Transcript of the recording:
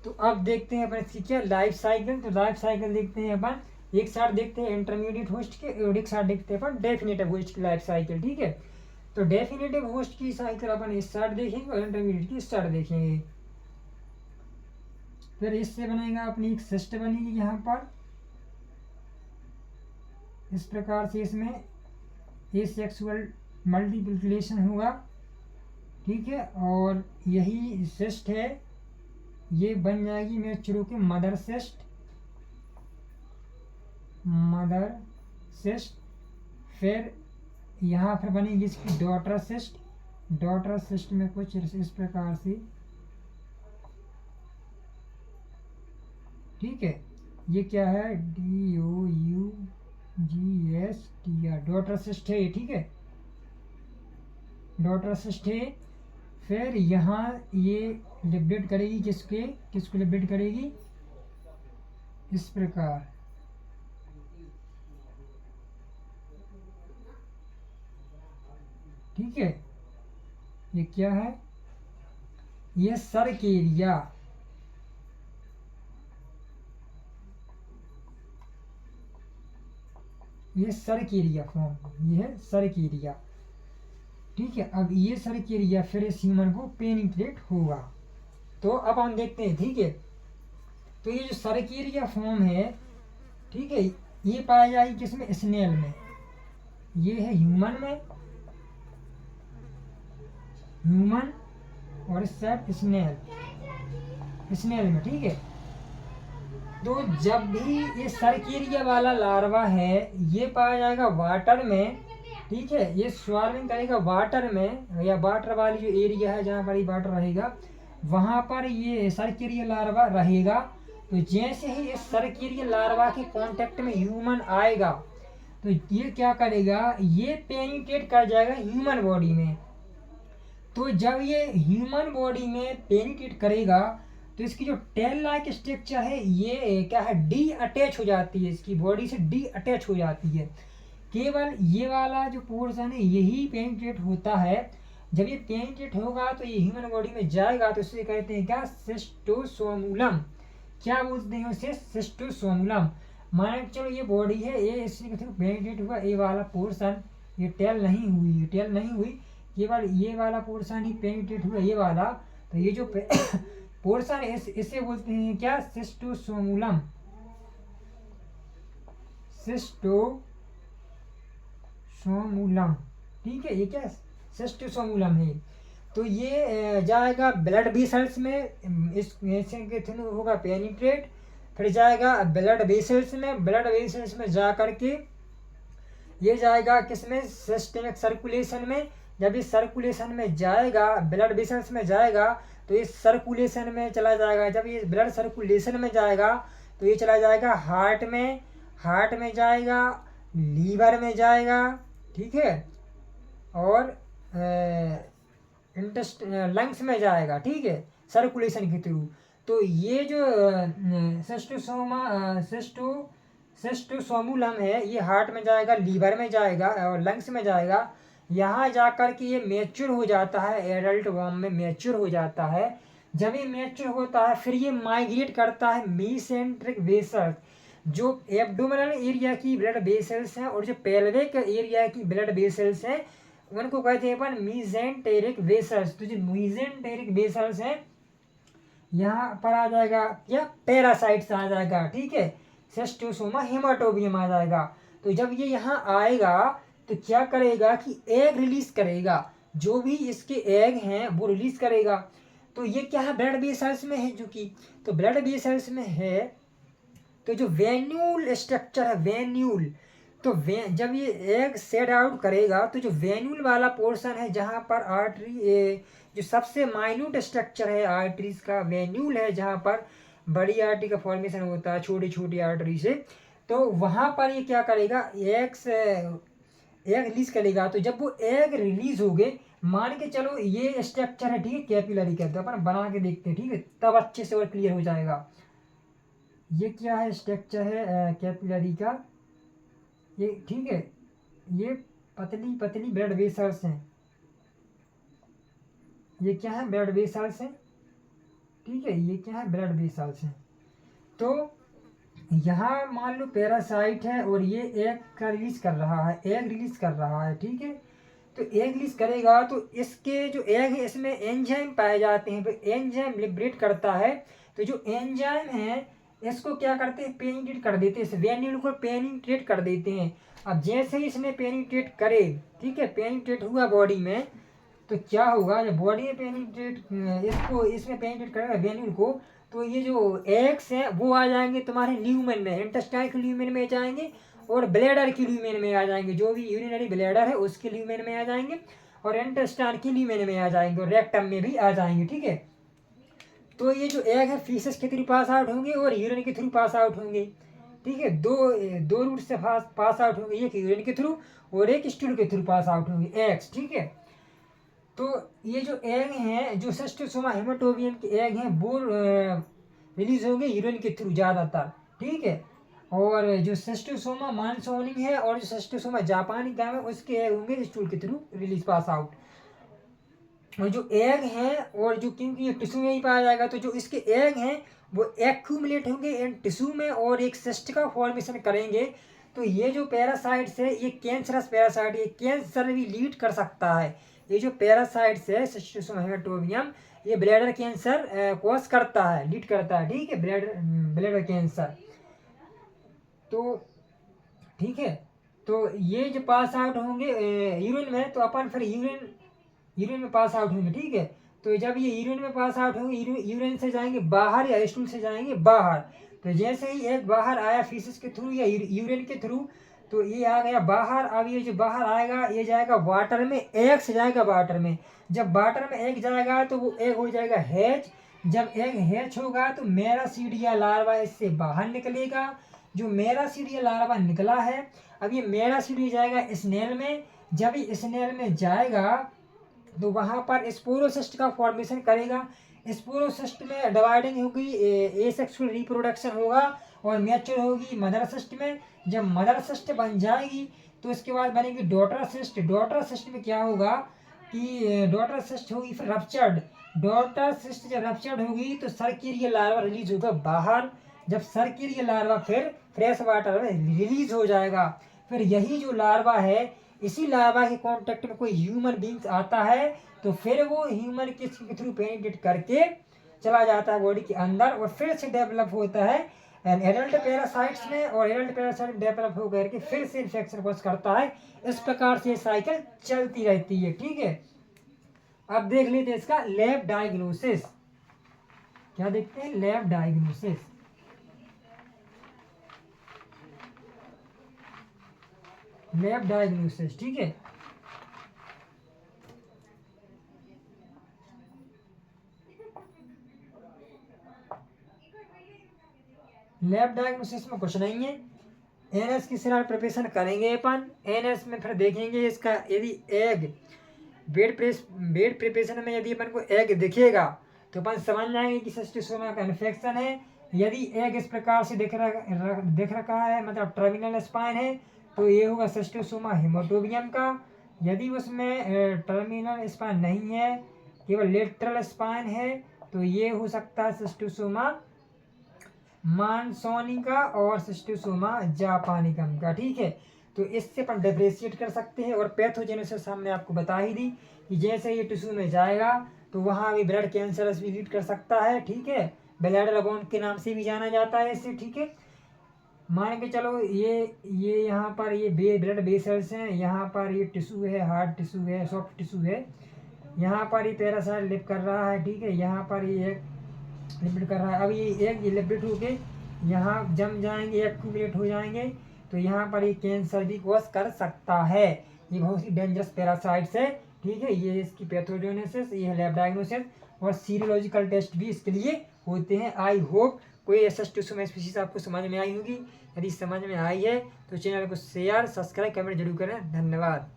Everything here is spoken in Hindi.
तो अब देखते हैं अपन इसकी क्या लाइफ साइकिल। तो लाइफ साइकिल देखते हैं अपन, एक साथ देखते हैं इंटरमीडिएट होस्ट के और एक साथ देखते हैं अपन डेफिनेटिव होस्ट की लाइफ साइकिल। ठीक है, तो डेफिनेटिव होस्ट की साइकिल अपन इस साइड देखेंगे और इंटरमीडिएट की इस साइड देखेंगे। फिर इससे बनेगा अपनी एक सिस्ट बनेगी यहाँ पर इस प्रकार से, इसमें एसेक्सुअल मल्टीप्लिकेशन होगा। ठीक है, और यही सिस्ट है, ये बन जाएगी मैच्योर के मदर सिस्ट, मदर सिस्ट। फिर यहाँ पर बनेगी इसकी डॉटर सिस्ट, डॉटर सिस्ट में कुछ इस प्रकार से। ठीक है, ये क्या है, DOUGSTR, डॉटर सिस्ट है ये। ठीक है, डॉटर सिस्ट है। फिर यहाँ ये लिबरेट करेगी किसके, किसको लिबरेट करेगी, इस प्रकार। ठीक है, ये क्या है, ये सरकेरिया, ये सरकेरिया फॉर्म, ये है सरकेरिया। ठीक है, अब ये सरकेरिया फिर इस ह्यूमन को पेनिट्रेट होगा। तो अब हम देखते हैं। ठीक है, तो ये जो सरकेरिया फॉर्म है, ठीक है, ये पाया जाएगी किसमें, स्नेल में। ये है ह्यूमन में, ह्यूमन, और इस साइड स्नेल, स्नेल में। ठीक है, तो जब भी ये सरकेरिया वाला लार्वा है ये पाया जाएगा वाटर में। ठीक है, ये स्वार्मिंग करेगा वाटर में, या वाटर वाली जो एरिया है जहाँ पर ये वाटर रहेगा वहाँ पर ये सरकेरिया लार्वा रहेगा। तो जैसे ही इस सरकेरिया लार्वा के कांटेक्ट में ह्यूमन आएगा तो ये क्या करेगा, ये पेनिट्रेट कर जाएगा ह्यूमन बॉडी में। तो जब ये ह्यूमन बॉडी में पेनिट्रेट करेगा तो इसकी जो टेल लाइक स्ट्रक्चर है ये क्या है, डी अटैच हो जाती है, इसकी बॉडी से डी अटैच हो जाती है। केवल ये वाला जो पोर्शन है यही पेनिट्रेट होता है। जब ये पेनिट्रेट होगा तो ये ह्यूमन बॉडी में जाएगा तो इसे कहते हैं क्या, सिस्टोसोमुलम। क्या बोलते हैं उसे, सिस्टोसोमुलम। मान के चलो ये बॉडी है, ये इससे पेनिट्रेट हुआ ये वाला पोर्शन, ये टेल नहीं हुई, टेल नहीं हुई, केवल ये वाला पोर्शन ही पेनिट्रेट हुआ, ये वाला। तो ये जो पोर्शन है इसे बोलते हैं क्या, सिस्टोसोमुलम, सिस्टोसोमुलम। ठीक है, ये क्या सिस्टोसोमुलम है। तो ये जाएगा ब्लड वेसल्स में, इस के थ्रू होगा पेनिट्रेट। फिर जाएगा ब्लड वेसल्स में, ब्लड वेसल्स में जा करके ये जाएगा किसमें, सिस्टेमिक सर्कुलेशन में। जब ये सर्कुलेशन में जाएगा, ब्लड वेसल्स में जाएगा तो ये सर्कुलेशन में चला जाएगा। जब ये ब्लड सर्कुलेशन में जाएगा तो ये चला जाएगा हार्ट में, हार्ट में जाएगा, लीवर में जाएगा। ठीक है, और लंग्स में जाएगा। ठीक है, सर्कुलेशन के थ्रू। तो ये जो सिस्टोसोमुलम है ये हार्ट में जाएगा, लीवर में जाएगा और लंग्स में जाएगा। यहाँ जाकर के ये मैच्योर हो जाता है, एडल्ट फॉर्म में मैच्योर हो जाता है। जब ये मैच्योर होता है फिर ये माइग्रेट करता है मीसेंट्रिक वेसल्स, जो एब्डोमिनल एरिया की ब्लड वेसल्स हैं और जो पेल्विक एरिया की ब्लड वेसल्स हैं उनको कहते हैं अपन मीसेंटेरिक वेसल्स। तो जो मीसेंटेरिक वेसल्स हैं यहाँ पर आ जाएगा क्या, पैरासाइट्स आ जाएगा। ठीक है, सिस्टोसोमा हेमाटोबियम आ जाएगा। तो जब ये यहाँ आएगा तो क्या करेगा कि एग रिलीज करेगा, जो भी इसके एग हैं वो रिलीज करेगा। तो ये क्या है, ब्लड वेसल्स में है, जो कि तो ब्लड वेसल्स में है। तो जो वेन्यूल स्ट्रक्चर है, वेन्यूल, तो जब ये एग सेड आउट करेगा तो जो वेन्यूल वाला पोर्शन है जहाँ पर आर्टरी, जो सबसे माइन्यूट स्ट्रक्चर है आर्टरीज का, वेन्यूल है, जहाँ पर बड़ी आर्टरी का फॉर्मेशन होता है छोटी छोटी आर्टरी से। तो वहाँ पर ये क्या करेगा, एग रिलीज करेगा। तो जब वो एग रिलीज हो गए, मान के चलो ये स्ट्रक्चर है, ठीक है, कैपिलरी का। तो अपन बना के देखते हैं, ठीक है, तब अच्छे से और क्लियर हो जाएगा। ये क्या है, स्ट्रक्चर है कैपिलरी का, ये ठीक है, ये पतली पतली ब्लड वेसल्स हैं, ये क्या है, ब्लड वेसल्स हैं। ठीक है, ये क्या है, ब्लड वेसल्स हैं। तो यहाँ मान लो पैरासाइट है और ये एग का रिलीज कर रहा है, एग रिलीज कर रहा है, ठीक है। तो एग रिलीज करेगा तो इसके जो एग है इसमें एंजाइम पाए जाते हैं, तो एंजाइम लिबरेट करता है। तो जो एंजाइम है इसको क्या करते हैं, पेनिट्रेट कर देते हैं, इस वेन्यूल को पेनिट्रेट कर देते हैं। अब जैसे ही इसने पेनिट्रेट करे, ठीक है, पेनिट्रेट हुआ बॉडी में, तो क्या होगा, जब बॉडी में पेनिट्रेट इसको इसमें पेनिट्रेट करेगा वेन्यूल को, तो ये जो एग्स हैं वो आ जाएंगे तुम्हारे ल्यूमेन में, इंटेस्टाइन के ल्यूमेन में जाएंगे और ब्लैडर की ल्यूमेन में आ जाएंगे, जो भी यूरिनरी ब्लैडर है उसके ल्यूमेन में आ जाएंगे और इंटेस्टाइन की ल्यूमेन में आ जाएंगे और रेक्टम में भी आ जाएंगे, ठीक है। तो ये जो एग है फीसस के थ्रू पास आउट होंगे और यूरिन के थ्रू पास आउट होंगे, ठीक है। दो रूट से पास आउट होंगे, एक यूरिन के थ्रू और एक स्टूल के थ्रू पास आउट होंगे एग्स, ठीक है। तो ये जो एग हैं, जो शिस्टोसोमा हेमाटोबियम के एग हैं, वो रिलीज होंगे यूरिन के थ्रू ज़्यादातर, ठीक है। और जो शिस्टोसोमा मानसोनिंग है और जो शिस्टोसोमा जापानिका है उसके एग होंगे स्टूल के थ्रू रिलीज पास आउट। और जो एग हैं, और जो क्योंकि ये टिश्यू में ही पाया जाएगा, तो जो इसके एग हैं वो एक्यूमुलेट होंगे इन टिश्यू में और एक सिस्ट का फॉर्मेशन करेंगे। तो ये जो पैरासाइट्स है ये कैंसरस पैरासाइट, ये कैंसर भी लीड कर सकता है। ये जो पैरासाइट्स है शिस्टोसोमा हेमाटोबियम, ये ब्लैडर कैंसर कॉज करता है, लीड करता है, ठीक है, ब्लैडर कैंसर। तो ठीक है, तो ये जो पास आउट होंगे यूरिन में, तो अपन फिर यूरिन में पास आउट होंगे, ठीक है। तो जब ये यूरिन में पास आउट होंगे, यूरिन से जाएंगे बाहर या स्टूल से जाएंगे बाहर। तो जैसे ही एक बाहर आया फीसिस के थ्रू या यूरिन के थ्रू, तो ये आ गया बाहर। अब ये जो बाहर आएगा ये जाएगा वाटर में, एग से जाएगा वाटर में। जब वाटर में एग जाएगा तो वो एग हो जाएगा हैच। जब एग हैच होगा तो मेरासीडिया लार्वा इससे बाहर निकलेगा। जो मेरासीडिया लार्वा निकला है, अब ये मेरासीडिया जाएगा स्नेल में। जब ये स्नेल में जाएगा तो वहाँ पर स्पोरोसिस्ट का फॉर्मेशन करेगा। स्पोरोसिस्ट में डिवाइडिंग होगी, एसेक्सुअल रिप्रोडक्शन होगा और मैच्योर होगी मदर सिस्ट में। जब मदर सिस्ट बन जाएगी तो इसके बाद बनेगी डॉटर सिस्ट। डॉटर सिस्ट में क्या होगा कि डॉटर सिस्ट होगी फिर रप्चर्ड। डॉटर सिस्ट जब रप्चर्ड होगी तो सर्किरियल लार्वा रिलीज होगा बाहर। जब सर्किरियल लार्वा फिर फ्रेश वाटर में रिलीज हो जाएगा। फिर यही जो लार्वा है, इसी लार्वा के कांटेक्ट में कोई ह्यूमन बींग्स आता है तो फिर वो ह्यूमन के थ्रू पेनिट्रेट करके चला जाता है बॉडी के अंदर और फिर से डेवलप होता है एडल्ट पैरासाइट्स में। और एडल्ट पैरासाइट डेवलप हो करके फिर से इन्फेक्शन कॉज करता है। इस प्रकार से साइकिल चलती रहती है, ठीक है। अब देख लेते हैं इसका लैब डायग्नोसिस। क्या देखते हैं, लैब डायग्नोसिस। लैब डायग्नोसिस, ठीक है। लैब डायग्नोसिस में कुछ नहीं है, एनएस की सिरा प्रिपरेशन करेंगे अपन। एनएस में फिर देखेंगे इसका यदि एग बेड प्रिपरेशन में यदि अपन को एग दिखेगा तो अपन समझ जाएंगे कि शिस्टोसोमा का इन्फेक्शन है। यदि एग इस प्रकार से दिख रखा है, मतलब टर्मिनल स्पाइन है, तो ये होगा शिस्टोसोमा हेमाटोबियम का। यदि उसमें टर्मिनल स्पाइन नहीं है, केवल लेटरल स्पाइन है, तो ये हो सकता है शिस्टोसोमा मानसोनिका और शिस्टोसोमा जापानिकम का, ठीक है। तो इससे अपन डिफरेंशिएट कर सकते हैं। और पैथोजेनेसिस हमने आपको बता ही दी कि जैसे ये टिश्यू में जाएगा तो वहाँ भी ब्लड कैंसरस भी लीड कर सकता है, ठीक है। ब्लैडर बोन के नाम से भी जाना जाता है इसे, ठीक है। मान के चलो ये यहाँ पर ये ब्लड वेसल्स हैं, यहाँ पर ये टिश्यू है, हार्ड टिश्यू है, सॉफ्ट टिश्यू है। यहाँ पर ये पैरासाइट लिप कर रहा है, ठीक है। यहाँ पर ये एक लिपिड कर रहा है। अब ये लिपिड होके यहाँ जम जाएंगे, एक्यूमुलेट हो जाएंगे, तो यहाँ पर ये कैंसर भी कॉज कर सकता है। ये बहुत ही डेंजरस पैरासाइट्स है, ठीक है। ये इसकी पैथोजेनेसिस, ये है लैब डायग्नोसिस। और सीरोलॉजिकल टेस्ट भी इसके लिए होते हैं। आई होप कोई ऐसा टिश्यू स्पीशीज आपको समझ में आई होगी। यदि समझ में आई है तो चैनल को शेयर, सब्सक्राइब, कमेंट जरूर करें। धन्यवाद।